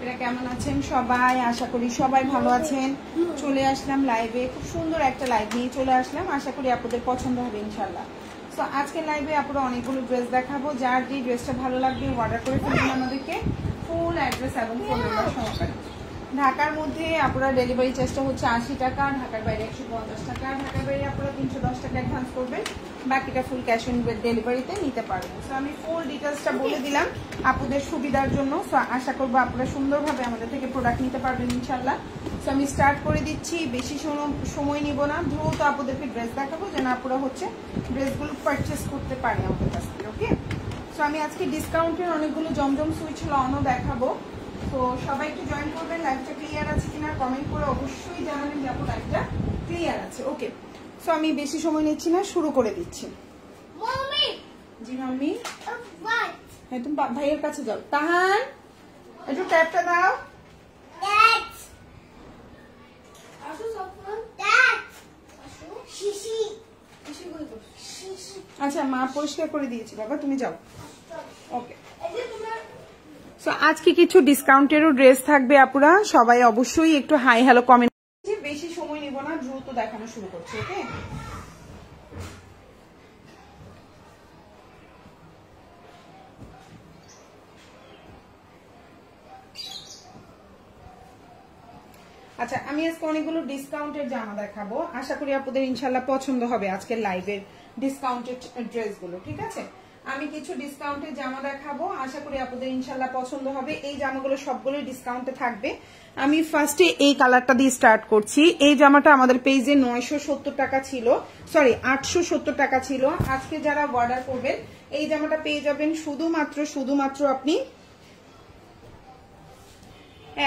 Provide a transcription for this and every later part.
আপনারা কেমন আছেন সবাই? আশা করি সবাই ভালো আছেন। চলে আসলাম লাইভে, খুব সুন্দর একটা লাইভ নিয়ে চলে আসলাম। আশা করি আপনাদের পছন্দ হবে ইনশাল্লাহ। তো আজকের লাইভে আপনারা অনেকগুলো ড্রেস দেখাবো। যার যে ড্রেসটা ভালো লাগবে অর্ডার করে ফেলবেন আমাদেরকে, ফুল অ্যাড্রেস এবং ফোন নাম্বার সহকারে। ঢাকার মধ্যে আপনারা ডেলিভারি চার্জটা হচ্ছে 80 টাকা, ঢাকার বাইরে 150 টাকা। ঢাকার বাইরে আপনারা 310 টাকা অ্যাডভান্স করবেন, বাকিটা ফুল ক্যাশ অন ডেলিভারিতে নিতে পারবেন। সো আমি ফুল ডিটেলসটা বলে দিলাম আপনাদের সুবিধার জন্য। সো আশা করবো আপনারা সুন্দরভাবে আমাদের থেকে প্রোডাক্ট নিতে পারবেন ইনশাল্লাহ। সো আমি স্টার্ট করে দিচ্ছি, বেশি সময় নিব না, দ্রুত আপনাদেরকে ড্রেস দেখাবো যেন আপনারা হচ্ছে ড্রেসগুলো পারচেস করতে পারে আমাদের কাছ থেকে। ওকে, সো আমি আজকে ডিসকাউন্টের অনেকগুলো জমজম সুইচ লনও দেখাবো। তো সবাই একটু জয়েন করবেন। লাইভটা ক্লিয়ার আছে কিনা কমেন্ট করে অবশ্যই জানাবেন যে আপু লাইভটা ক্লিয়ার আছে। ওকে, সো আমি বেশি সময় নিচ্ছি না, শুরু করে দিচ্ছি। জি মাম্মি, হ্যাঁ তুমি ভাইয়ের কাছে যাও। তাহান একটু ট্যাপটা দাও। আচ্ছা মা পরিষ্কার করে দিয়েছি বাবা, তুমি যাও। ওকে, সো আজকে কিছু ডিসকাউন্টেরও ড্রেস থাকবে আপুরা, সবাই অবশ্যই একটু হাই হ্যালো কমেন্ট। বেশি সময় নিব না, দ্রুত দেখানো শুরু করছি। ওকে, আচ্ছা আমি আজকে অনেকগুলো ডিসকাউন্টের জামা দেখাবো। আশা করি আপনাদের ইনশাল্লাহ পছন্দ হবে আজকের লাইভের ডিসকাউন্টেড ড্রেসগুলো। ঠিক আছে, আমি কিছু ডিসকাউন্টের জামা দেখাবো, আশা করি আপনাদের ইনশাল্লাহ পছন্দ হবে। এই জামাগুলো সবগুলো ডিসকাউন্টে থাকবে। আমি ফার্স্টে এই কালারটা দিয়ে স্টার্ট করছি। এই জামাটা আমাদের পেজে 970 টাকা ছিল, সরি 870 টাকা ছিল। আজকে যারা অর্ডার করবেন এই জামাটা পেয়ে যাবেন শুধুমাত্র আপনি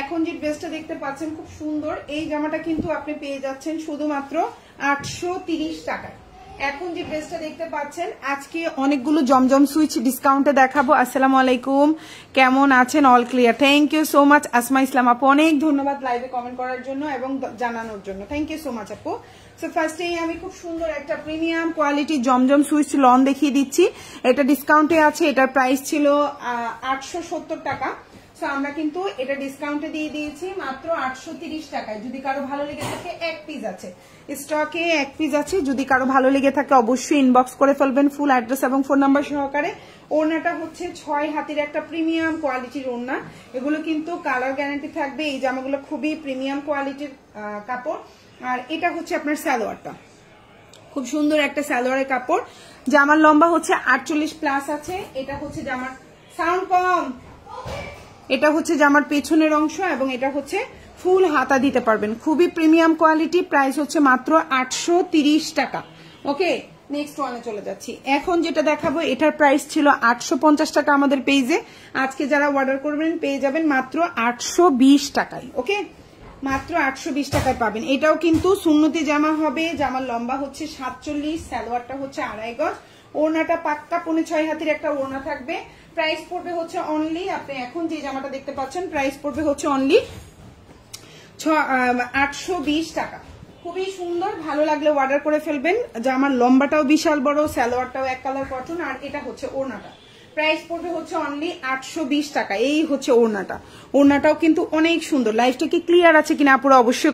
এখন যে ড্রেসটা দেখতে পাচ্ছেন খুব সুন্দর, এই জামাটা কিন্তু আপনি পেয়ে যাচ্ছেন শুধুমাত্র 830 টাকায়। এখন যে ড্রেসটা দেখতে পাচ্ছেন, আজকে অনেকগুলো জমজম সুইচ ডিসকাউন্টে দেখাবো। আসসালামু আলাইকুম, কেমন আছেন? All clear, thank you so much Asma Islam আপু, অনেক ধন্যবাদ লাইভে কমেন্ট করার জন্য এবং জানানোর জন্য, থ্যাংক ইউ সো মাচ আপু। সো ফার্স্টেই আমি খুব সুন্দর একটা প্রিমিয়াম কোয়ালিটি জমজম সুইচ লন দেখিয়ে দিচ্ছি। এটা ডিসকাউন্টে আছে, এটার প্রাইস ছিল 870 টাকা। আমরা কিন্তু এটা ডিসকাউন্টে দিয়ে দিয়েছি মাত্র 830 টাকায়। যদি কারো ভালো লেগে থাকে, এক পিস আছে স্টকে, এক পিস আছে, যদি কারো ভালো লেগে থাকে অবশ্যই ইনবক্স করে ফেলবেন ফুল অ্যাড্রেস এবং ফোন নাম্বার সহকারে। ওড়নাটা হচ্ছে 6 হাতের একটা প্রিমিয়াম কোয়ালিটির ওড়না, এগুলো কিন্তু কালার গ্যারান্টি থাকবে। এই জামাগুলো খুবই প্রিমিয়াম কোয়ালিটির কাপড়। আর এটা হচ্ছে আপনার সালোয়ারটা, খুব সুন্দর একটা সালোয়ারের কাপড়। জামার লম্বা হচ্ছে 48 প্লাস আছে। এটা হচ্ছে জামার সাউন্ড কম, এটা হচ্ছে জামার পেছনের অংশ এবং এটা হচ্ছে ফুল হাতা দিতে পারবেন, খুবই প্রিমিয়াম কোয়ালিটি। প্রাইস হচ্ছে মাত্র 830 টাকা। ওকে, নেক্সট ওয়ানে চলে যাচ্ছি। এখন যেটা দেখাবো এটার প্রাইস ছিল 850 টাকা আমাদের পেজে। আজকে যারা অর্ডার করবেন পেয়ে যাবেন মাত্র 820 টাকায়। ওকে, মাত্র 820 টাকায় পাবেন। এটাও কিন্তু সুন্নতি জামা হবে। জামার লম্বা হচ্ছে 47, সালোয়ারটা হচ্ছে 2.5 গজ, ওড়নাটা পাক্কা 5.5 হাতের একটা ওড়না থাকবে। প্রাইস পড়বে হচ্ছে অনলি, আপনি এখন যে জামাটা দেখতে পাচ্ছেন প্রাইস পড়বে হচ্ছে অনলি 820 টাকা। খুবই সুন্দর, ভালো লাগলে অর্ডার করে ফেলবেন। জামার লম্বাটাও বিশাল বড়, সালোয়ারটাও এক কালার কটন, আর এটা হচ্ছে ওড়নাটা। প্রাইস পড়বে হচ্ছে অনলি 820 টাকা। এই হচ্ছে ওড়নাটা, ওড়নাটাও কিন্তু অনেক সুন্দর। লাইফটা কি ক্লিয়ার আছে কিনা পুরো অবশ্যই,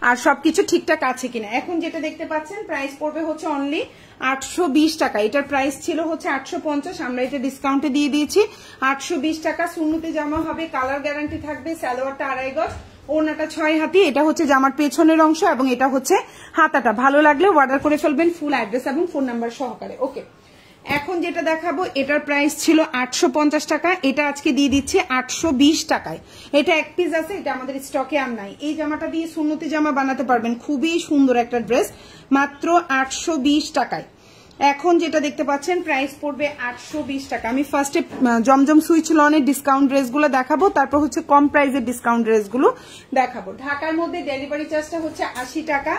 আর সবকিছু ঠিকঠাক আছে কিনা। এখন যেটা দেখতে পাচ্ছেন প্রাইস পড়বে হচ্ছে অনলি 820 টাকা। এটার প্রাইস ছিল হচ্ছে 850, আমরা এটা ডিসকাউন্টে দিয়ে দিয়েছি 820 টাকা। সুন্নতি জামা হবে, কালার গ্যারান্টি থাকবে, সালোয়ারটা 2.5 গজ, ওড়নাটা 6 হাতি। এটা হচ্ছে জামার পেছনের অংশ এবং এটা হচ্ছে হাতাটা। ভালো লাগলে অর্ডার করে ফেলবেন ফুল অ্যাড্রেস এবং ফোন নাম্বার সহকারে। ওকে, এখন যেটা দেখাবো এটার প্রাইস ছিল 850 টাকা, এটা আজকে দিয়ে দিচ্ছে 820 টাকায়। এটা এক পিস আছে, এটা আমাদের স্টকে আর নাই। এই জামাটা দিয়ে সুন্নতি জামা বানাতে পারবেন, খুবই সুন্দর একটা ড্রেস, মাত্র 820 টাকায়। এখন যেটা দেখতে পাচ্ছেন প্রাইস পড়বে 820 টাকা। আমি ফার্স্টে জমজম সুইচ লনের ডিসকাউন্ট ড্রেসগুলো দেখাবো, তারপর হচ্ছে কম প্রাইসের ডিসকাউন্ট ড্রেসগুলো দেখাবো। ঢাকার মধ্যে ডেলিভারি চার্জটা হচ্ছে 80 টাকা,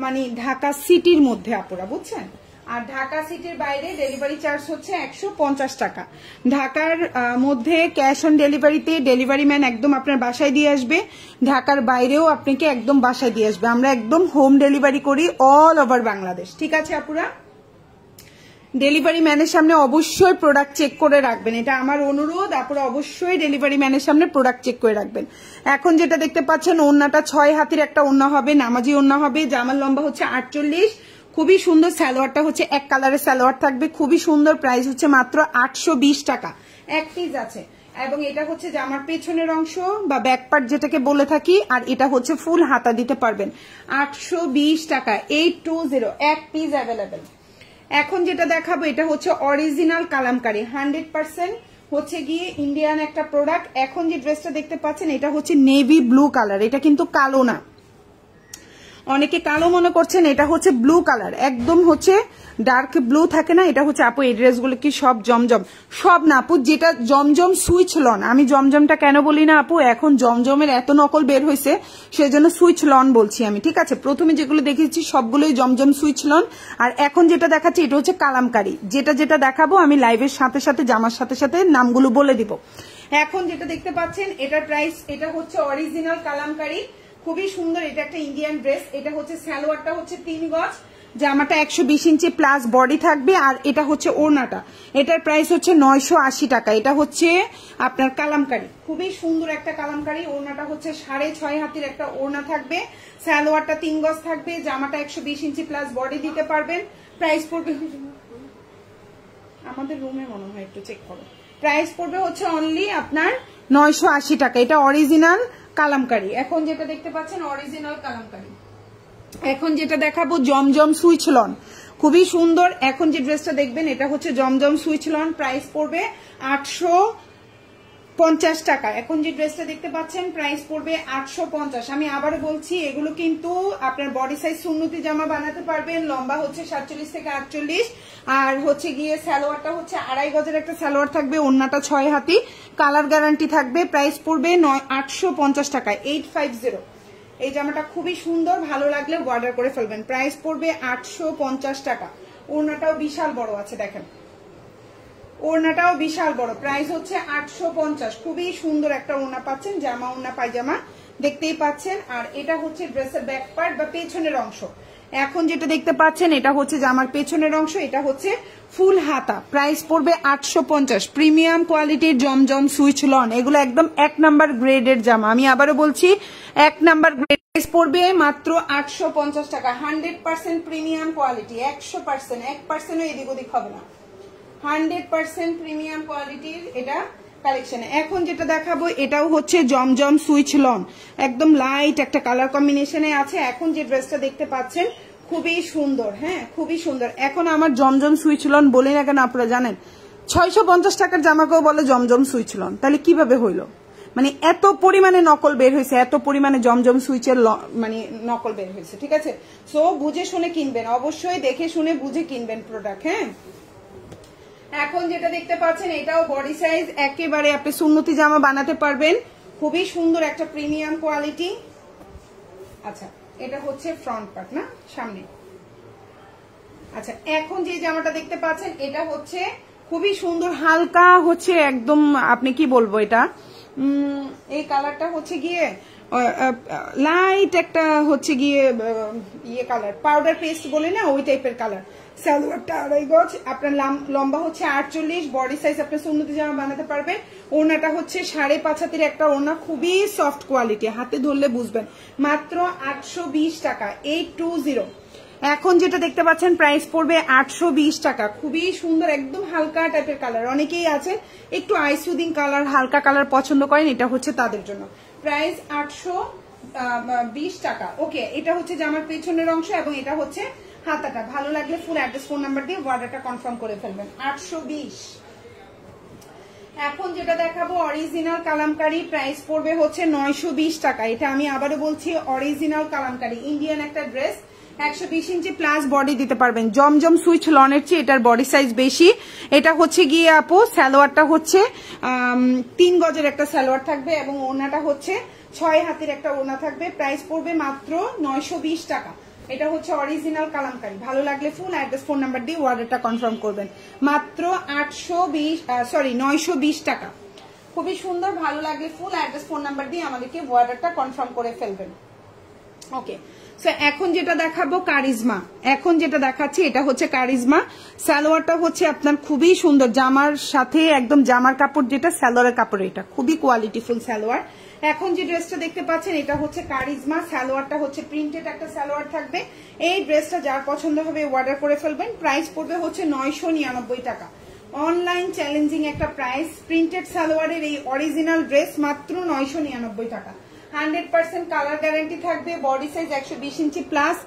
মানে ঢাকা সিটির মধ্যে আপনারা বুঝছেন। আর ঢাকা সিটির বাইরে ডেলিভারি চার্জ হচ্ছে 150 টাকা। ঢাকার মধ্যে ক্যাশ অন ডেলিভারিতে ডেলিভারি ম্যান একদম আপনার বাসায় দিয়ে আসবে, ঢাকার বাইরেও আপনাকে একদম বাসায় দিয়ে আসবে। আমরা একদম হোম ডেলিভারি করি অল ওভার বাংলাদেশ। ঠিক আছে আপুরা, ডেলিভারি ম্যানের সামনে অবশ্যই প্রোডাক্ট চেক করে রাখবেন, এটা আমার অনুরোধ। আপনারা অবশ্যই ডেলিভারি ম্যানের সামনে প্রোডাক্ট চেক করে রাখবেন। এখন যেটা দেখতে পাচ্ছেন ওড়নাটা 6 হাতের একটা ওড়না হবে, নামাজি ওড়না হবে, জামার লম্বা হচ্ছে 48, খুবই সুন্দর। সালোয়ারটা হচ্ছে এক কালারের সালোয়ার থাকবে, খুবই সুন্দর। প্রাইস হচ্ছে মাত্র 820 টাকা, এক পিস আছে। এবং এটা হচ্ছে জামার পেছনের অংশ বা ব্যাক পার্ট যেটাকে বলে থাকি, আর এটা হচ্ছে ফুল হাতা দিতে পারবেন। 820 টাকা, 820, এক পিস অ্যাভেলেবেল। এখন যেটা দেখাবো এটা হচ্ছে অরিজিনাল কালামকারী, 100% হচ্ছে গিয়ে ইন্ডিয়ান একটা প্রোডাক্ট। এখন যে ড্রেসটা দেখতে পাচ্ছেন এটা হচ্ছে নেভি ব্লু কালার, এটা কিন্তু কালো না, অনেকে কালো মনে করছেন, এটা হচ্ছে ব্লু কালার, একদম হচ্ছে ডার্ক ব্লু থাকে না, এটা হচ্ছে আপু এই ড্রেসগুলো কি সব জমজম? সব না আপু, যেটা জমজম সুইচ লন, আমি জমজমটা কেন বলি না আপু, এখন জমজমের এত নকল বের হয়েছে সেজন্য সুইচ লন বলছি আমি, ঠিক আছে? প্রথমে যেগুলো দেখেছি সবগুলোই জমজম সুইচ লন, আর এখন যেটা দেখাচ্ছি এটা হচ্ছে কালামকারী। যেটা যেটা দেখাবো আমি লাইভের সাথে সাথে জামার সাথে সাথে নামগুলো বলে দিব। এখন যেটা দেখতে পাচ্ছেন এটার প্রাইস, এটা হচ্ছে অরিজিনাল কালামকারী, খুবই সুন্দর। এটা একটা ইন্ডিয়ান ড্রেস, এটা হচ্ছে সালোয়ারটা হচ্ছে 3 গজ, জামাটা 120 ইঞ্চি প্লাস বডি থাকবে, আর এটা হচ্ছে ওড়নাটা, এটার প্রাইস হচ্ছে 980 টাকা। এটা হচ্ছে আপনার কালামকারী, খুবই সুন্দর একটা কালামকারী। ওড়নাটা হচ্ছে 6.5 হাতের একটা ওড়না থাকবে, সালোয়ারটা 3 গজ থাকবে, জামাটা 120 ইঞ্চি প্লাস বডি দিতে পারবেন। প্রাইস পড়বে, আমাদের রুমে মনে হয় একটু চেক করো, প্রাইস পড়বে হচ্ছে অনলি আপনার 980 টাকা। এটা অরিজিনাল কালামকারী। এখন যেটা দেখতে পাচ্ছেন অরিজিনাল কালামকারী। এখন যেটা দেখাবো জমজম সুইচ লন, খুবই সুন্দর। এখন যে ড্রেসটা দেখবেন এটা হচ্ছে জমজম সুইচ লন, প্রাইস পড়বে 850 টাকা। এখন যে ড্রেসটা দেখতে পাচ্ছেন প্রাইস পড়বে 850। আমি আবারও বলছি এগুলো কিন্তু আপনার বডি সাইজ সুন্নতি জামা বানাতে পারবেন, লম্বা হচ্ছে 47 থেকে 48, আর হচ্ছে গিয়ে সালোয়ারটা হচ্ছে 2.5 গজের একটা সালোয়ার থাকবে, ওড়নাটা 6 হাতি, কালার গ্যারান্টি থাকবে। প্রাইস পড়বে 850 টাকা, 850। এই জামাটা খুবই সুন্দর, ভালো লাগলে অর্ডার করে ফেলবেন। প্রাইস পড়বে 850 টাকা। ওড়নাটাও বিশাল বড় আছে, দেখেন ওড়নাটাও বিশাল বড়, প্রাইস হচ্ছে 850। খুবই সুন্দর একটা ওড়না পাচ্ছেন, জামা ওড়না পায়জামা দেখতেই পাচ্ছেন। আর এটা হচ্ছে ড্রেসের ব্যাক পার্ট বা পেছনের অংশ। এখন যেটা দেখতে পাচ্ছেন এটা হচ্ছে জামার পেছনের অংশ, এটা হচ্ছে ফুল হাতা, প্রাইস পড়বে 850। প্রিমিয়াম কোয়ালিটির জমজম সুইচ লন, এগুলো একদম 1 নাম্বার গ্রেডের জামা, আমি আবারও বলছি 1 নাম্বার গ্রেড। প্রাইস পড়বে মাত্র 850 টাকা, 100% প্রিমিয়াম কোয়ালিটি, 100%, 1%ও এদিক ওদিক হবে না, 100% প্রিমিয়াম কোয়ালিটির এটা কালেকশন। এখন যেটা দেখাবো এটাও হচ্ছে জমজম সুইচ লন, একদম লাইট একটা কালার কম্বিনেশনে আছে। এখন যে ড্রেসটা দেখতে পাচ্ছেন খুবই সুন্দর, হ্যাঁ খুবই সুন্দর। এখন আমার জমজম সুইচ লন বলি না কেন আপনারা জানেন, 650 টাকার জামাকেও বলে জমজম সুইচ লন, তাহলে কিভাবে হইলো? মানে এত পরিমাণে নকল বের হয়েছে, এত পরিমাণে জমজম সুইচের মানে নকল বের হয়েছে, ঠিক আছে? সো বুঝে শুনে কিনবেন, অবশ্যই দেখে শুনে বুঝে কিনবেন প্রোডাক্ট, হ্যাঁ। এখন যেটা দেখতে পাচ্ছেন এটাও বডি সাইজ, একেবারে আপনি সুন্নতি জামা বানাতে পারবেন, খুবই সুন্দর একটা প্রিমিয়াম কোয়ালিটি। আচ্ছা এটা হচ্ছে ফ্রন্ট পার্ট না, সামনে। আচ্ছা এখন যে জামাটা দেখতে পাচ্ছেন এটা হচ্ছে খুবই সুন্দর, হালকা হচ্ছে একদম, আপনি কি বলবো, এটা এই কালারটা হচ্ছে গিয়ে লাইট একটা হচ্ছে গিয়ে ইয়ে কালার, পাউডার পেস্ট বলে না, ওই টাইপের কালার। সালোয়ারটা 2.5 গজ, আপনার লম্বা হচ্ছে 48, বডি সাইজ আপনার সুন্নতি জামা বানাতে পারবেন। ওড়নাটা হচ্ছে 5.5 হাতের একটা ওড়না, খুবই সফট কোয়ালিটি, হাতে ধরলে বুঝবেন। মাত্র 820 টাকা, 820। এখন যেটা দেখতে পাচ্ছেন প্রাইস পড়বে 820 টাকা, খুবই সুন্দর, একদম হালকা টাইপের কালার। অনেকেই আছেন একটু আইসুদিং কালার, হালকা কালার পছন্দ করেন, এটা হচ্ছে তাদের জন্য। প্রাইস 820 টাকা। ওকে, এটা হচ্ছে জামার পেছনের অংশ এবং এটা হচ্ছে হাতাটা। ভালো লাগলে ফুল অ্যাড্রেস ফোন নাম্বার দিয়ে অর্ডারটা কনফার্ম করে ফেলবেন। 820। এখন যেটা দেখাবো অরিজিনাল কালামকারী, প্রাইস পড়বে হচ্ছে 920 টাকা। এটা আমি আবারও বলছি অরিজিনাল কালামকারী, ইন্ডিয়ান একটা ড্রেস, 120 ইঞ্চি প্লাস বডি দিতে পারবেন। জমজম সুইচ লনের চেয়ে এটার বডি সাইজ বেশি। এটা হচ্ছে গিয়ে আপু সালোয়ারটা হচ্ছে 3 গজের একটা সালোয়ার থাকবে এবং ওড়নাটা হচ্ছে 6 হাতের একটা ওড়না থাকবে। প্রাইস পড়বে মাত্র 920 টাকা। এটা হচ্ছে অরিজিনাল কালামকারী। ভালো লাগলে ফুল অ্যাড্রেস ফোন নাম্বার দিয়ে অর্ডারটা কনফার্ম করবেন। মাত্র 920 টাকা। খুবই সুন্দর, ভালো লাগলে ফুল অ্যাড্রেস ফোন নাম্বার দিয়ে আমাদেরকে অর্ডারটা কনফার্ম করে ফেলবেন। ওকে, সো এখন যেটা দেখাবো কারিজমা, এখন যেটা দেখাচ্ছি এটা হচ্ছে কারিজমা। সালোয়ারটা হচ্ছে আপনার খুবই সুন্দর, জামার সাথে একদম জামার কাপড় যেটা সালোয়ারের কাপড়, এটা খুবই কোয়ালিটিফুল সালোয়ার। এখন যে ড্রেসটা দেখতে পাচ্ছেন এটা হচ্ছে কারিজমা, সালোয়ারটা হচ্ছে প্রিন্টেড একটা সালোয়ার থাকবে। এই ড্রেসটা যার পছন্দ হবে অর্ডার করে ফেলবেন। প্রাইস পড়বে হচ্ছে 999 টাকা, অনলাইন চ্যালেঞ্জিং একটা প্রাইস। প্রিন্টেড সালোয়ারের এই অরিজিনাল ড্রেস মাত্র 999 টাকা। 100% কালার গ্যারান্টি থাকবে, বডি সাইজ 120 ইঞ্চি প্লাস।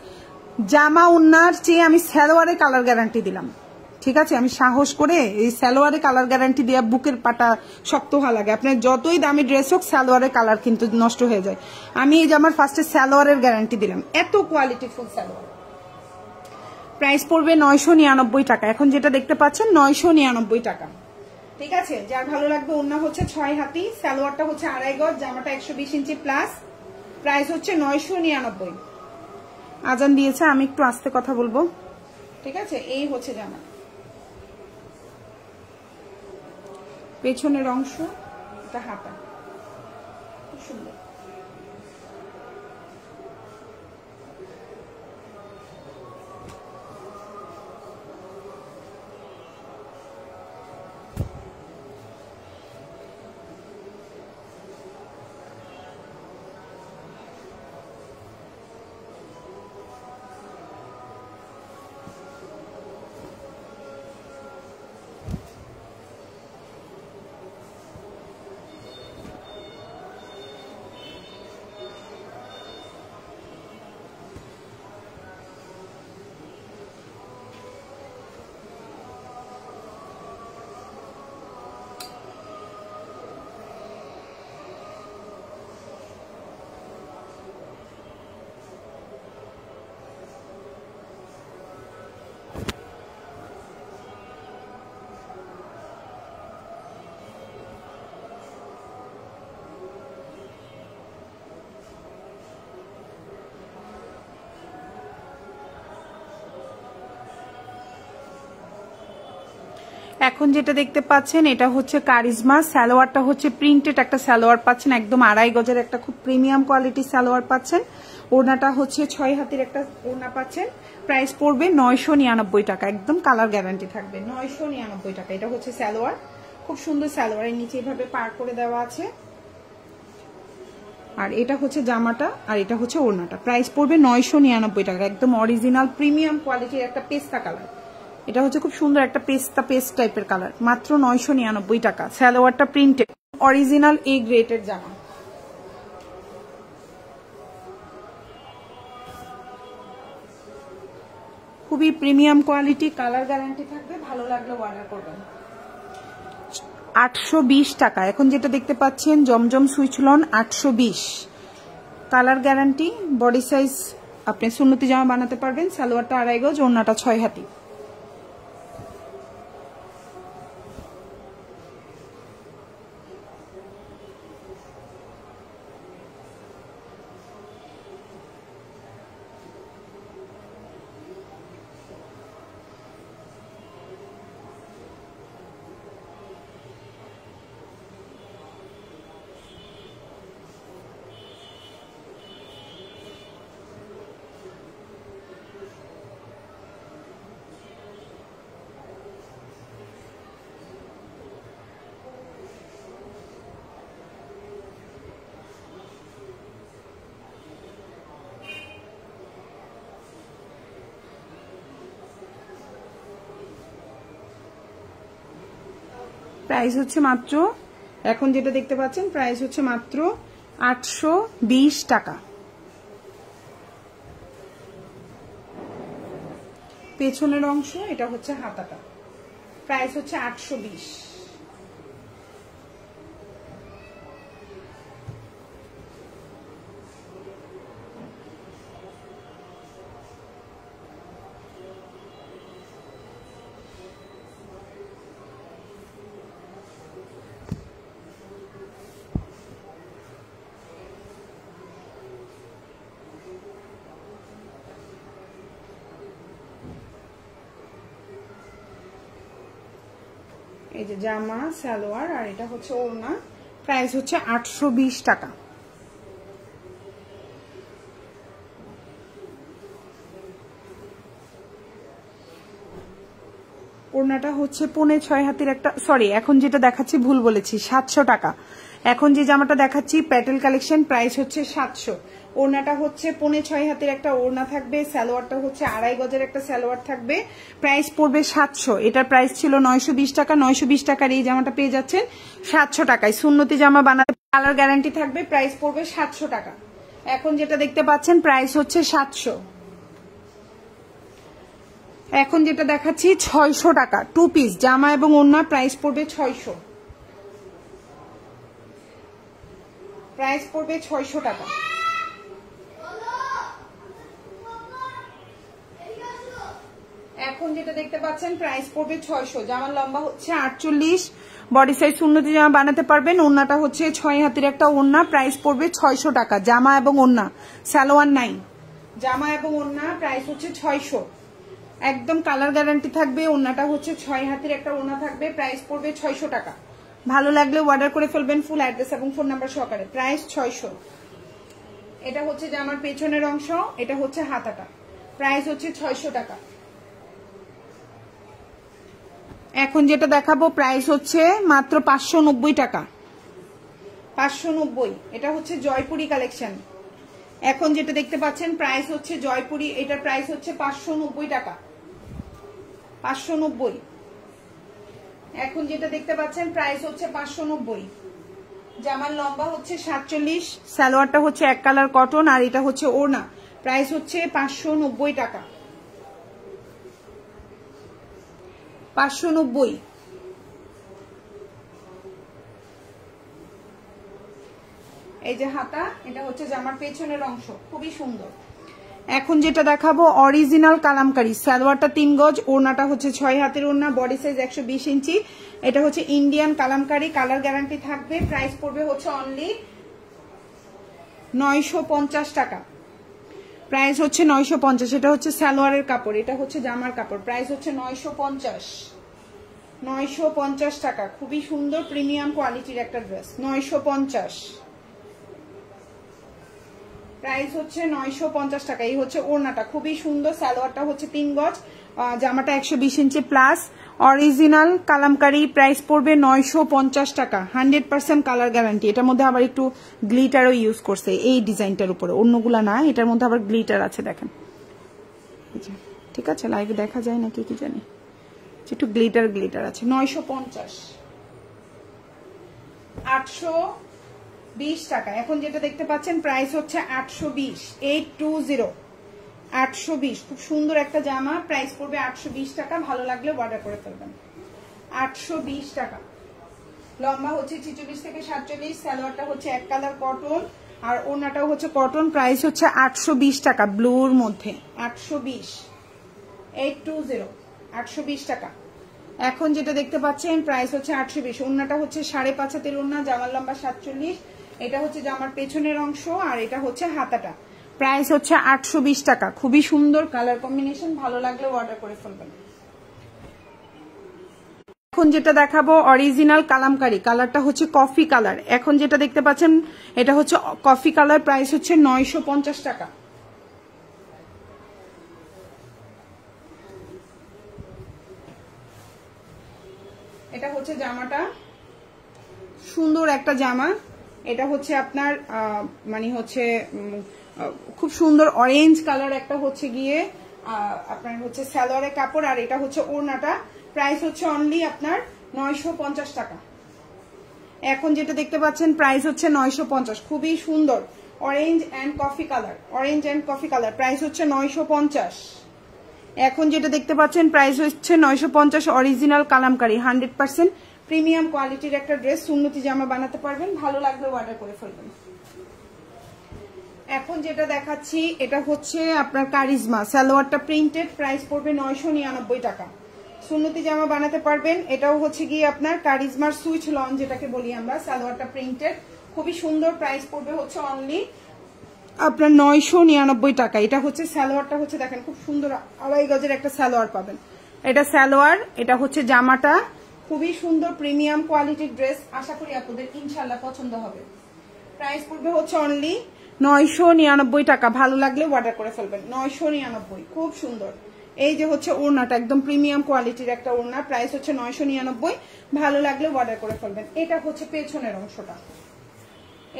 জামা উন্নার চেয়ে আমি সালোয়ারে কালার গ্যারান্টি দিলাম, ঠিক আছে? আমি সাহস করে এই সালোয়ারে কালার গ্যারান্টি দেওয়া বুকের পাটা শক্ত হওয়া লাগে। আপনার যতই দামি ড্রেস হোক সালোয়ারের কালার কিন্তু নষ্ট হয়ে যায়। আমি এই জামার ফার্স্টে সালোয়ারের গ্যারান্টি দিলাম, এত কোয়ালিটিফুল সালোয়ার। প্রাইস পড়বে 999 টাকা। এখন যেটা দেখতে পাচ্ছেন 999 টাকা, ঠিক আছে? যার ভালো লাগবে। ওন্না হচ্ছে 6 হাতি, সালোয়ারটা হচ্ছে 2.5 গজ, জামাটা 120 ইঞ্চি প্লাস। প্রাইস হচ্ছে 999। আজান দিয়েছে, আমি একটু আস্তে কথা বলবো, ঠিক আছে? এই হচ্ছে জামা, পেছনের অংশ, এটা হাতা, খুব সুন্দর। এখন যেটা দেখতে পাচ্ছেন এটা হচ্ছে কারিজমা, সালোয়ারটা হচ্ছে প্রিন্টেড একটা সালোয়ার পাচ্ছেন, একদম 2.5 গজের একটা খুব প্রিমিয়াম কোয়ালিটির সালোয়ার পাচ্ছেন। ওড়নাটা হচ্ছে 6 হাতের একটা ওড়না পাচ্ছেন। প্রাইস পড়বে 999 টাকা, একদম কালার গ্যারান্টি থাকবে। 999 টাকা। এটা হচ্ছে সালোয়ার, খুব সুন্দর সালোয়ারের নিচে এভাবে পার করে দেওয়া আছে। আর এটা হচ্ছে জামাটা, আর এটা হচ্ছে ওড়নাটা। প্রাইস পড়বে 999 টাকা, একদম অরিজিনাল প্রিমিয়াম কোয়ালিটির একটা পেস্তা কালার। এটা হচ্ছে খুব সুন্দর একটা পেস্ট টাইপের কালার, মাত্র 999 টাকা। সালোয়ারটা প্রিন্টেড, অরিজিনাল এ গ্রেডের জামা। খুবই প্রিমিয়াম কোয়ালিটি, কালার গ্যারান্টি থাকবে, ভালো লাগলে অর্ডার করবেন। 820 টাকা। এখন যেটা দেখতে পাচ্ছেন জমজম সুইচলন 820, কালার গ্যারান্টি, বডি সাইজ আপনি সুন্নতি জামা বানাতে পারবেন। সালোয়ারটা 2.5 গজ, ওড়নাটা 6 হাতি। প্রাইস হচ্ছে মাত্র, এখন যেটা দেখতে পাচ্ছেন প্রাইস হচ্ছে মাত্র 820 টাকা। পেছনের অংশ, এটা হচ্ছে হাতাটা। প্রাইস হচ্ছে 820। এই যে জামা, সালোয়ার, আর এটা হচ্ছে ওড়না। প্রাইস হচ্ছে 820 টাকা। ওড়নাটা হচ্ছে 5.5 হাতের একটা, সরি এখন যেটা দেখাচ্ছি ভুল বলেছি, 700 টাকা। এখন যে জামাটা দেখাচ্ছি প্যাটেল কালেকশন, প্রাইস হচ্ছে 700। ওড়নাটা হচ্ছে 5.5 হাতের একটা ওড়না থাকবে, সালোয়ারটা হচ্ছে 2.5 গজের একটা সালোয়ার থাকবে, প্রাইস পড়বে 700। এটার প্রাইস ছিল 920 টাকা, 920 টাকার এই জামাটা পেয়ে যাচ্ছেন 700 টাকায়। সুন্নতি জামা বানাতে কালার গ্যারান্টি থাকবে, প্রাইস পড়বে 700 টাকা। এখন যেটা দেখতে পাচ্ছেন প্রাইস হচ্ছে 700। এখন যেটা দেখাচ্ছি 600 টাকা, 2 পিস জামা এবং ওড়না, প্রাইস পড়বে 600, প্রাইস পড়বে 600 টাকা। এখন যেটা দেখতে পাচ্ছেন প্রাইস পড়বে 600, জামার লম্বা হচ্ছে 48, বডি সাইজ সুন্নতি জামা বানাতে পারবেন। ওড়নাটা হচ্ছে 6 হাতের একটা ওড়না, প্রাইস পড়বে 600 টাকা। জামা এবং ওড়না, সালোয়ার নাই, জামা এবং ওড়না প্রাইস হচ্ছে 600, একদম কালার গ্যারান্টি থাকবে। ওড়নাটা হচ্ছে 6 হাতের একটা ওড়না থাকবে, প্রাইস পড়বে 600 টাকা। ভালো লাগলে অর্ডার করে ফেলবেন ফুল অ্যাড্রেস এবং ফোন নাম্বার সহকারে, প্রাইস 600। এটা হচ্ছে জামার পেছনের অংশ, এটা হচ্ছে হাতাটা, প্রাইস হচ্ছে 600 টাকা। এখন যেটা দেখাবো প্রাইস হচ্ছে মাত্র 590 টাকা, 590। এটা হচ্ছে জয়পুরি কালেকশন। এখন যেটা দেখতে পাচ্ছেন প্রাইস হচ্ছে জয়পুরি, এটার প্রাইস হচ্ছে 590 টাকা, 590। এখন যেটা দেখতে পাচ্ছেন প্রাইস হচ্ছে 590। জামার লম্বা হচ্ছে 47, সালোয়ারটা হচ্ছে এক কালার কটন, আর এটা হচ্ছে ওড়না, প্রাইস হচ্ছে 590 টাকা, 590। এই যে হাতা, এটা হচ্ছে জামার পেছনের অংশ, খুবই সুন্দর। এখন যেটা দেখাবো অরিজিনাল কালামকারী, সালোয়ারটা 3 গজ, ওড়নাটা হচ্ছে 6 হাতের ওড়না, বডি সাইজ 120 ইঞ্চি। এটা হচ্ছে ইন্ডিয়ান কালামকারী, কালার গ্যারান্টি থাকবে, প্রাইস পড়বে হচ্ছে অনলি 950 টাকা, প্রাইস হচ্ছে 950। এটা হচ্ছে সালোয়ারের কাপড়, এটা হচ্ছে জামার কাপড়, প্রাইস হচ্ছে 950 টাকা। খুবই সুন্দর প্রিমিয়াম কোয়ালিটির একটা ড্রেস, 950, প্রাইস হচ্ছে 950 টাকা। এই হচ্ছে ওড়নাটা, খুবই সুন্দর, সালোয়ারটা হচ্ছে 3 গজ, জামাটা 120 ইঞ্চি প্লাস, অরিজিনাল কালামকারী, প্রাইস পড়বে 950 টাকা, 100% কালার গ্যারান্টি। এটার মধ্যে আবার একটু গ্লিটারও ইউজ করছে এই ডিজাইনটার উপরে, অন্যগুলা না, এটার মধ্যে আবার গ্লিটার আছে, দেখেন। ঠিক আছে, লাইভে দেখা যায় নাকি কি জানি, একটু গ্লিটার আছে। 950, 820 টাকা। এখন যেটা দেখতে পাচ্ছেন প্রাইস হচ্ছে 820, 820, 820। খুব সুন্দর একটা জামা, প্রাইস পড়বে 820 টাকা। ভালো লাগলে অর্ডার করে ফেলবেন। 820 টাকা। লম্বা হচ্ছে 46 থেকে 47, সালোয়ারটা হচ্ছে এক কালার কটন, আর ওড়নাটাও হচ্ছে কটন, প্রাইস হচ্ছে 820 টাকা, ব্লুর মধ্যে 820, 820, 820 টাকা। এখন যেটা দেখতে পাচ্ছেন প্রাইস হচ্ছে 820, ওড়নাটা হচ্ছে 5.5 হাতের ওড়না, জামার লম্বা 47, এটা হচ্ছে জামার পেছনের অংশ, আর এটা হচ্ছে হাতাটা, প্রাইস হচ্ছে 820 টাকা। খুবই সুন্দর কালার কম্বিনেশন, ভালো লাগলে অর্ডার করে ফেলবেন। এখন যেটা দেখাবো অরিজিনাল কালামকারী, কালারটা হচ্ছে কফি কালার। এখন যেটা দেখতে পাচ্ছেন এটা হচ্ছে কফি কালার, প্রাইস হচ্ছে 950 টাকা। এটা হচ্ছে জামাটা, সুন্দর একটা জামা। এটা হচ্ছে আপনার মানে হচ্ছে খুব সুন্দর অরেঞ্জ কালার, একটা হচ্ছে গিয়ে আপনার হচ্ছে সালোয়ারের কাপড়, আর এটা হচ্ছে ওড়নাটা, প্রাইস হচ্ছে অনলি আপনার 950 টাকা। এখন যেটা দেখতে পাচ্ছেন প্রাইস হচ্ছে 950, খুবই সুন্দর orange and coffee colour, orange and coffee colour, price হচ্ছে 950। এখন যেটা দেখতে পাচ্ছেন প্রাইস হচ্ছে 950, অরিজিনাল কালামকারী, 100% প্রিমিয়াম কোয়ালিটির একটা ড্রেস, সুন্নতি জামা বানাতে পারবেন, ভালো লাগলে অর্ডার করে ফেলবেন। এখন যেটা দেখাচ্ছি এটা হচ্ছে আপনার কারিজমা, সালোয়ারটা প্রিন্টেড, প্রাইস পড়বে 999 টাকা। সুন্নতি জামা বানাতে পারবেন। এটাও হচ্ছে গিয়ে আপনার কারিজমার সুইচ লন যেটাকে বলি আমরা, সালোয়ারটা প্রিন্টেড, খুবই সুন্দর, প্রাইস পড়বে হচ্ছে অনলি আপনার 999 টাকা। এটা হচ্ছে সালোয়ারটা হচ্ছে দেখেন খুব সুন্দর 2.5 গজের একটা সালোয়ার পাবেন, এটা সালোয়ার, এটা হচ্ছে জামাটা, খুবই সুন্দর প্রিমিয়াম কোয়ালিটির ড্রেস, আশা করি আপনাদের ইনশাল্লাহ পছন্দ হবে। প্রাইস পড়বে হচ্ছে অনলি 999 টাকা, ভালো লাগলে অর্ডার করে ফেলবেন। 999, খুব সুন্দর। এই যে হচ্ছে ওড়নাটা একদম প্রিমিয়াম কোয়ালিটির একটা ওড়না, প্রাইস হচ্ছে 999। ভালো লাগলে অর্ডার করে ফেলবেন। এটা হচ্ছে পেছনের অংশটা,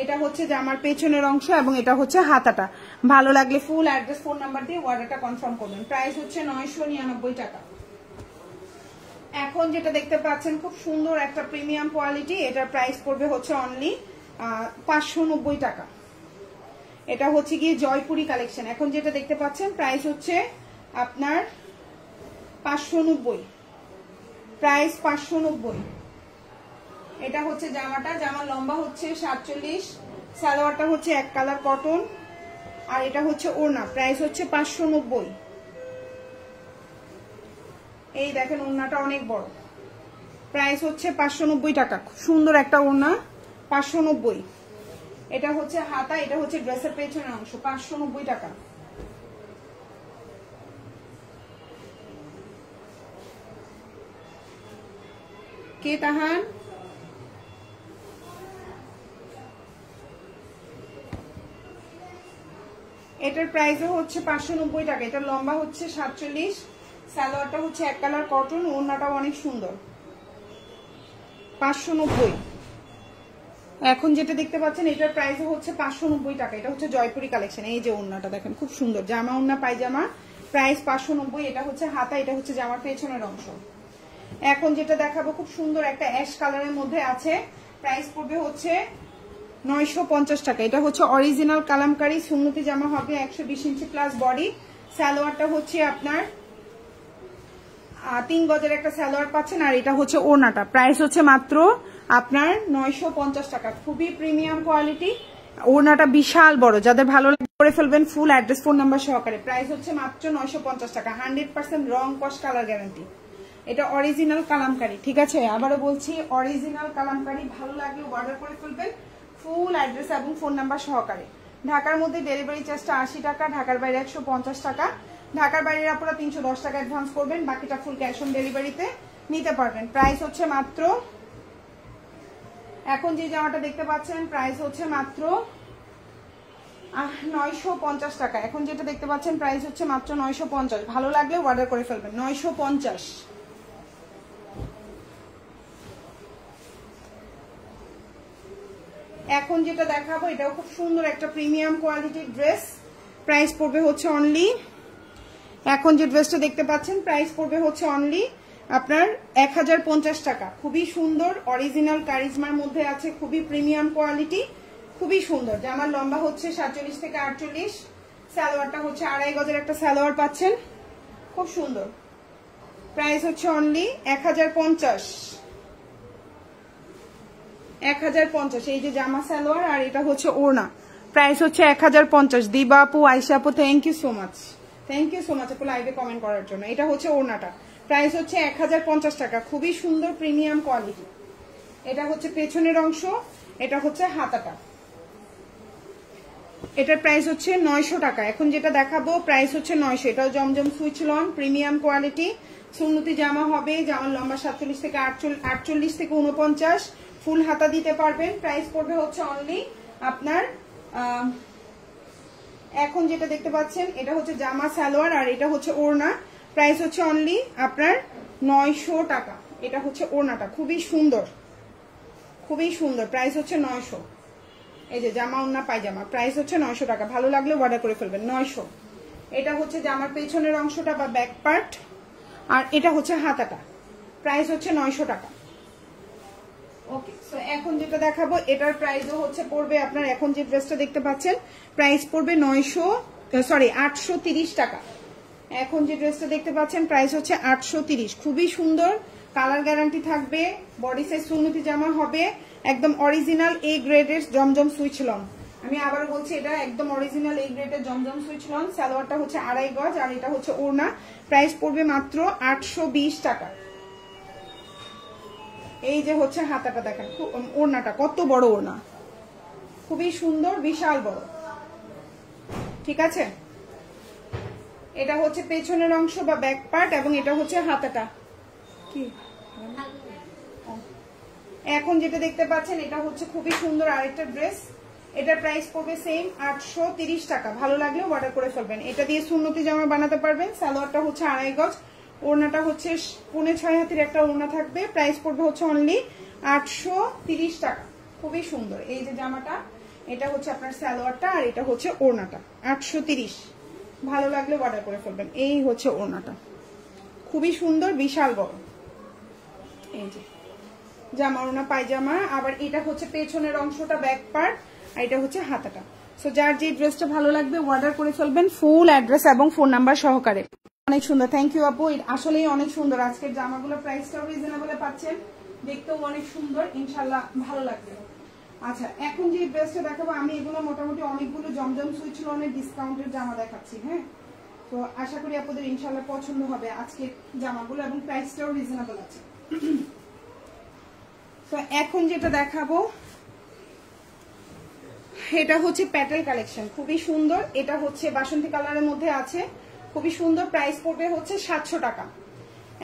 এটা হচ্ছে জামার পেছনের অংশ এবং এটা হচ্ছে হাতাটা। ভালো লাগলে ফুল অ্যাড্রেস ফোন নাম্বার দিয়ে অর্ডারটা কনফার্ম করবেন। প্রাইস হচ্ছে 999 টাকা। এখন যেটা দেখতে পাচ্ছেন খুব সুন্দর একটা প্রিমিয়াম কোয়ালিটি, এটার প্রাইস পড়বে হচ্ছে অনলি 590 টাকা। এটা হচ্ছে গিয়ে জয়পুরি কালেকশন। এখন যেটা দেখতে পাচ্ছেন প্রাইস হচ্ছে আপনার 590, প্রাইস 590। এটা হচ্ছে জামাটা, জামার লম্বা হচ্ছে 47, সালোয়ারটা হচ্ছে এক কালার কটন, আর এটা হচ্ছে ওড়না, প্রাইস হচ্ছে 590। এই দেখেন ওড়নাটা অনেক বড়, প্রাইস হচ্ছে 590 টাকা। খুব সুন্দর একটা ওড়না, 590। এটা হচ্ছে হাতা, এটা হচ্ছে ড্রেসের পেছনের অংশ, 590 টাকা। কে তাহান? এটার প্রাইসও হচ্ছে 590 টাকা। এটার লম্বা হচ্ছে 47, সালোয়ারটা হচ্ছে এক কালার কটন, ওড়নাটাও অনেক সুন্দর, 590। এখন যেটা দেখতে পাচ্ছেন এটার প্রাইসও হচ্ছে 590 টাকা। এটা হচ্ছে জয়পুরি কালেকশন। এই যে ওড়নাটা দেখেন খুব সুন্দর, জামা ওড়না পায়জামা, প্রাইস 590। এটা হচ্ছে হাতা, এটা হচ্ছে জামার পেছনের অংশ। এখন যেটা দেখাবো খুব সুন্দর একটা অ্যাশ কালারের মধ্যে আছে, প্রাইস পড়বে হচ্ছে 950 টাকা। এটা হচ্ছে অরিজিনাল কালামকারী সুন্নতি জামা হবে, 120 ইঞ্চি প্লাস বডি। সালোয়ারটা হচ্ছে আপনার 3 গজের একটা সালোয়ার পাচ্ছেন, আর এটা হচ্ছে ওড়নাটা। প্রাইস হচ্ছে মাত্র আপনার 950 টাকা। খুবই প্রিমিয়াম কোয়ালিটি, ওড়নাটা বিশাল বড়, যাদের ভালো লাগে করে ফেলবেন ফুল অ্যাড্রেস ফোন নাম্বার সহকারে। প্রাইস হচ্ছে মাত্র 950 টাকা, 100% রং কস কালার গ্যারান্টি। এটা অরিজিনাল কালামকারী, ঠিক আছে? আবারও বলছি অরিজিনাল কালামকারী। ভালো লাগলে অর্ডার করে ফেলবেন ফুল অ্যাড্রেস এবং ফোন নাম্বার সহকারে। ঢাকার মধ্যে ডেলিভারি চার্জটা 80 টাকা, ঢাকার বাইরে 150 টাকা। ঢাকার বাইরে আপনারা 310 টাকা অ্যাডভান্স করবেন, বাকিটা ফুল ক্যাশ অন ডেলিভারিতে নিতে পারবেন। প্রাইস হচ্ছে মাত্র, এখন যে জামাটা দেখতে পাচ্ছেন প্রাইস হচ্ছে মাত্র 950 টাকা। এখন যেটা দেখতে পাচ্ছেন প্রাইস হচ্ছে মাত্র 950। ভালো লাগলে অর্ডার করে ফেলবেন, 950। এখন যেটা দেখাবো এটাও খুব সুন্দর একটা প্রিমিয়াম কোয়ালিটির ড্রেস, প্রাইস পড়বে হচ্ছে অনলি, এখন যে ড্রেসটা দেখতে পাচ্ছেন প্রাইস পড়বে হচ্ছে অনলি আপনার 1050 টাকা। খুবই সুন্দর, অরিজিনাল কারিজমার মধ্যে আছে, খুবই প্রিমিয়াম কোয়ালিটি, খুবই সুন্দর। জামার লম্বা হচ্ছে 47 থেকে 48, সালোয়ারটা হচ্ছে 2.5 গজের একটা সালোয়ার পাচ্ছেন, খুব সুন্দর। প্রাইস হচ্ছে অনলি 1050, 1050। এই যে জামা সালোয়ার, আর এটা হচ্ছে ওড়না, প্রাইস হচ্ছে 1050। দিবা আপু, আয়শা আপু, thank you so much, thank you so much আপু লাইভে কমেন্ট করার জন্য। এটা হচ্ছে ওড়নাটা, প্রাইস হচ্ছে 1050 টাকা। খুবই সুন্দর প্রিমিয়াম কোয়ালিটি। এটা হচ্ছে পেছনের অংশ, এটা হচ্ছে হাতাটা। এটার প্রাইস হচ্ছে 900 টাকা। এখন যেটা দেখাবো প্রাইস হচ্ছে 900। এটাও জমজম সুইচ লন, প্রিমিয়াম কোয়ালিটি, সুন্নতি জামা হবে। জামার লম্বা 47 থেকে 48 থেকে 49, ফুল হাতা দিতে পারবেন। প্রাইস পড়বে হচ্ছে অনলি আপনার, এখন যেটা দেখতে পাচ্ছেন এটা হচ্ছে জামা সালোয়ার, আর এটা হচ্ছে ওড়না। প্রাইস হচ্ছে অনলি আপনার 900 টাকা। এটা হচ্ছে ওড়নাটা, খুবই সুন্দর, খুবই সুন্দর। প্রাইস হচ্ছে 900। এই যে জামা ওড়না পায়জামা, প্রাইস হচ্ছে 900 টাকা। ভালো লাগলে অর্ডার করে ফেলবেন, 900। এটা হচ্ছে জামার পেছনের অংশটা বা ব্যাক পার্ট, আর এটা হচ্ছে হাতাটা। প্রাইস হচ্ছে 900 টাকা। ওকে, সো এখন যেটা দেখাবো এটার প্রাইসও হচ্ছে পড়বে আপনার, এখন যে ড্রেসটা দেখতে পাচ্ছেন প্রাইস পড়বে 830 টাকা। এখন যে ড্রেসটা দেখতে পাচ্ছেন প্রাইস হচ্ছে 830। খুবই সুন্দর, কালার গ্যারান্টি থাকবে, বডি সাইজ সুন্নতি জামা হবে, একদম অরিজিনাল এ গ্রেডের জমজম সুইচ লন। আমি আবারও বলছি এটা একদম অরিজিনাল এ গ্রেডের জমজম সুইচ লন। সালোয়ারটা হচ্ছে 2.5 গজ, আর এটা হচ্ছে ওড়না। প্রাইস পড়বে মাত্র 820 টাকা। এই যে হচ্ছে হাতাটা দেখেন, ওড়নাটা কত বড় ওড়না, খুবই সুন্দর, বিশাল বড়, ঠিক আছে? এটা হচ্ছে পেছনের অংশ বা ব্যাক পার্ট, এবং এটা হচ্ছে হাতাটা। কি এখন যেটা দেখতে পাচ্ছেন এটা হচ্ছে খুবই সুন্দর আরেকটা ড্রেস। এটার প্রাইস পড়বে সেম 830 টাকা। ভালো লাগলে অর্ডার করে ফেলবেন। এটা দিয়ে সুন্নতি জামা বানাতে পারবেন। সালোয়ারটা হচ্ছে 2.5 গজ, ওড়নাটা হচ্ছে 6.5 হাতের একটা ওড়না থাকবে। প্রাইস পড়বে হচ্ছে অনলি 830 টাকা। খুবই সুন্দর এই যে জামাটা, এটা হচ্ছে আপনার সালোয়ারটা আর এটা হচ্ছে ওড়নাটা 830। ভালো লাগলে অর্ডার করে ফেলবেন। এই হচ্ছে ওড়নাটা, খুবই সুন্দর, বিশাল বড়। এই যে জামা, ওড়না, পায়জামা। আবার এটা হচ্ছে পেছনের অংশটা ব্যাক পার্ট, আর এটা হচ্ছে হাতাটা। সো যার যে ড্রেসটা ভালো লাগবে অর্ডার করে ফেলবেন, ফুল অ্যাড্রেস এবং ফোন নাম্বার সহকারে। অনেক সুন্দর, থ্যাংক ইউ আপু। আসলেই অনেক সুন্দর আজকের জামাগুলো, প্রাইসটাও রিজনেবল পাচ্ছেন, দেখতেও অনেক সুন্দর, ইনশাল্লাহ ভালো লাগবে। আচ্ছা, এখন যে ড্রেসটা দেখাবো আমি, এগুলো মোটামুটি অনেকগুলো জমজম সুইচ লোনের ডিসকাউন্টের জামা দেখাচ্ছি। হ্যাঁ, তো আশা করি আপনাদের ইনশাল্লাহ পছন্দ হবে আজকের জামাগুলো, এবং প্রাইসটাও রিজনেবল আছে। তো এখন যেটা দেখাবো এটা হচ্ছে প্যাটেল কালেকশন, খুবই সুন্দর। এটা হচ্ছে বাসন্তী কালারের মধ্যে আছে, খুবই সুন্দর। প্রাইস পড়বে হচ্ছে 700 টাকা।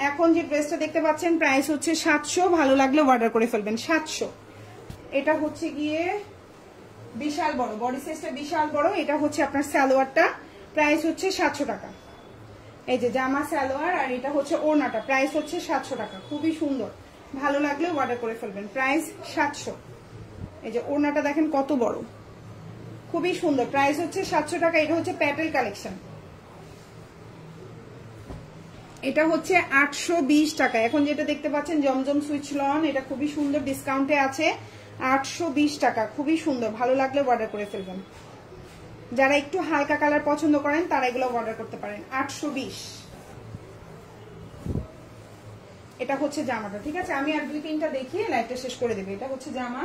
এখন যে ড্রেসটা দেখতে পাচ্ছেন প্রাইস হচ্ছে 700। ভালো লাগলে অর্ডার করে ফেলবেন, 700। এটা হচ্ছে গিয়ে বিশাল বড়, বডি সাইজটা বিশাল বড়। এটা হচ্ছে আপনার সালোয়ারটা, প্রাইস হচ্ছে 700 টাকা। এই যে জামা, সালোয়ার, আর এটা হচ্ছে ওড়নাটা, প্রাইস হচ্ছে 700 টাকা। খুবই সুন্দর, ভালো লাগলে অর্ডার করে ফেলবেন, প্রাইস 700। এই যে ওড়নাটা দেখেন কত বড়, খুবই সুন্দর, প্রাইস হচ্ছে 700 টাকা। এটা হচ্ছে প্যাটেল কালেকশন, এটা হচ্ছে 820 টাকা। এখন যেটা দেখতে পাচ্ছেন জমজম সুইচ লন, এটা খুবই সুন্দর, ডিসকাউন্টে আছে 820 টাকা। খুবই সুন্দর, ভালো লাগলে অর্ডার করে ফেলবেন। যারা একটু হালকা কালার পছন্দ করেন তারা এগুলো অর্ডার করতে পারেন, 820। এটা হচ্ছে জামাটা, ঠিক আছে। আমি আর 2-3টা দেখিয়ে লাইভটা শেষ করে দেবো। এটা হচ্ছে জামা,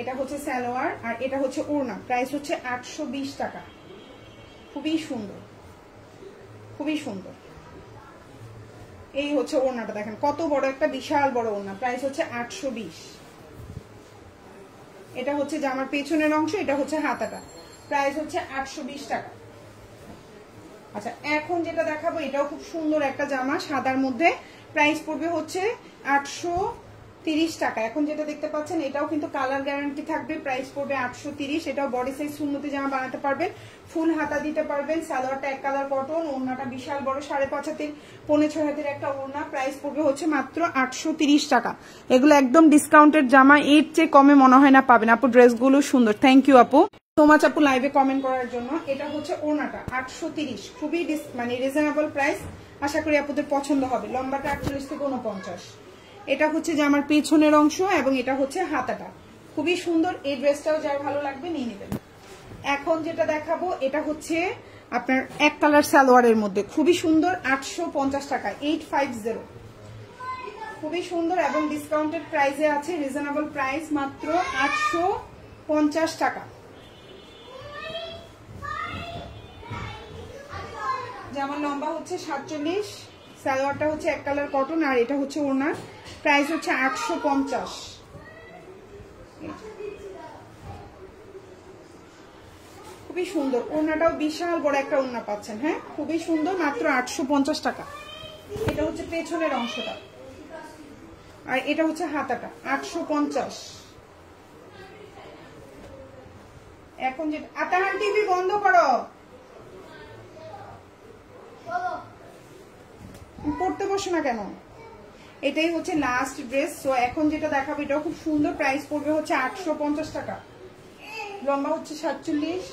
এটা হচ্ছে সালোয়ার, আর এটা হচ্ছে ওড়না। প্রাইস হচ্ছে 820 টাকা। খুবই সুন্দর, খুবই সুন্দর। এই হচ্ছে ওড়নাটা, দেখেন কত বড় একটা বিশাল বড় ওড়না, প্রাইস হচ্ছে 820। এটা হচ্ছে জামার পেছনের অংশ, এটা হচ্ছে হাতাটা, প্রাইস হচ্ছে 820 টাকা। আচ্ছা, এখন যেটা দেখাবো এটাও খুব সুন্দর একটা জামা, সাদার মধ্যে। প্রাইস পড়বে হচ্ছে 830 টাকা। এখন যেটা দেখতে পাচ্ছেন এটাও কিন্তু কালার গ্যারান্টি থাকবে, প্রাইস পড়বে 830। এটাও বডি সাইজ সুন্নতি জামা বানাতে পারবেন, ফুল হাতা দিতে পারবেন। সালোয়ারটা 1 কালার কটন, ওড়নাটা বিশাল বড় 5.5 হাতের 6.5 হাতের একটা ওড়না। প্রাইস পড়বে হচ্ছে মাত্র 830 টাকা। এগুলো একদম ডিসকাউন্টেড জামা, এর চেয়ে কমে মনে হয় না পাবেন। আপু ড্রেসগুলো সুন্দর, থ্যাংক ইউ আপু সো মাচ আপু লাইভে কমেন্ট করার জন্য। এটা হচ্ছে ওড়নাটা 830, খুবই মানে রিজনেবল প্রাইস, আশা করি আপনাদের পছন্দ হবে। লম্বাটা 48 থেকে 49। এটা হচ্ছে জামার পেছনের অংশ এবং এটা হচ্ছে হাতাটা, খুবই সুন্দর। এই ড্রেসটাও যার ভালো লাগবে নিয়ে নেবেন। এখন যেটা দেখাবো এটা হচ্ছে আপনার 1 কালার সালোয়ারের মধ্যে, খুবই সুন্দর, 850 টাকা, 850। খুবই সুন্দর এবং ডিসকাউন্টেড প্রাইসে আছে, রিজনেবল প্রাইস মাত্র 850 টাকা। জামার লম্বা হচ্ছে 47, সালোয়ারটা হচ্ছে 1 কালার কটন, আর এটা হচ্ছে ওড়না। প্রাইস হচ্ছে 850। খুবই সুন্দর, ওড়নাটাও বিশাল বড় একটা ওড়না পাচ্ছেন। হ্যাঁ, খুবই সুন্দর, মাত্র 850 টাকা। এটা হচ্ছে পেছনের অংশটা, আর এটা হচ্ছে হাতাটা, 850। এখন যেটা, আতাহান টিভি বন্ধ করো, পড়তে বসো না কেন। এটাই হচ্ছে লাস্ট ড্রেস। সো এখন যেটা দেখাবো এটাও খুব সুন্দর, প্রাইস পড়বে হচ্ছে 850 টাকা। লম্বা হচ্ছে 47,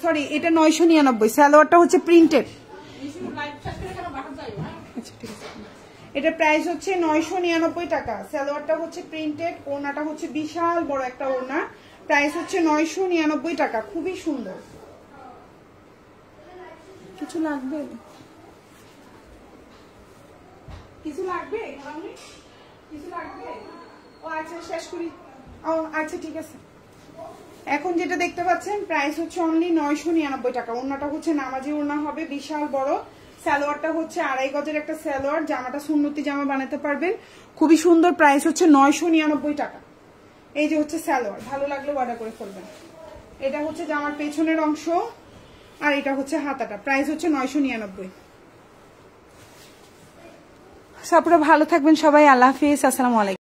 সরি এটা 999। সালোয়ারটা হচ্ছে প্রিন্টেড। এটা প্রাইস হচ্ছে 999 টাকা। সালোয়ারটা হচ্ছে প্রিন্টেড, ওড়নাটা হচ্ছে বিশাল বড় একটা ওড়না। প্রাইস হচ্ছে 999 টাকা। খুবই সুন্দর। কিছু লাগবে, কিছু লাগবে, কিছু লাগবে? ও আচ্ছা, শেষ করি। ও আচ্ছা, ঠিক আছে। এখন যেটা দেখতে পাচ্ছেন প্রাইস হচ্ছে অনলি 999 টাকা। ওড়নাটা হচ্ছে নামাজি ওড়না হবে, বিশাল বড়। সালোয়ারটা হচ্ছে 2.5 গজের একটা সালোয়ার, জামাটা সুন্নতি জামা বানাতে পারবেন, খুবই সুন্দর। প্রাইস হচ্ছে 999 টাকা। এই যে হচ্ছে সালোয়ার, ভালো লাগলে অর্ডার করে ফেলবেন। এটা হচ্ছে জামার পেছনের অংশ, আর এটা হচ্ছে হাতাটা, প্রাইস হচ্ছে 999। আপনারা ভালো থাকবেন সবাই, আল্লাহ হাফিজ, আসসালামু আলাইকুম।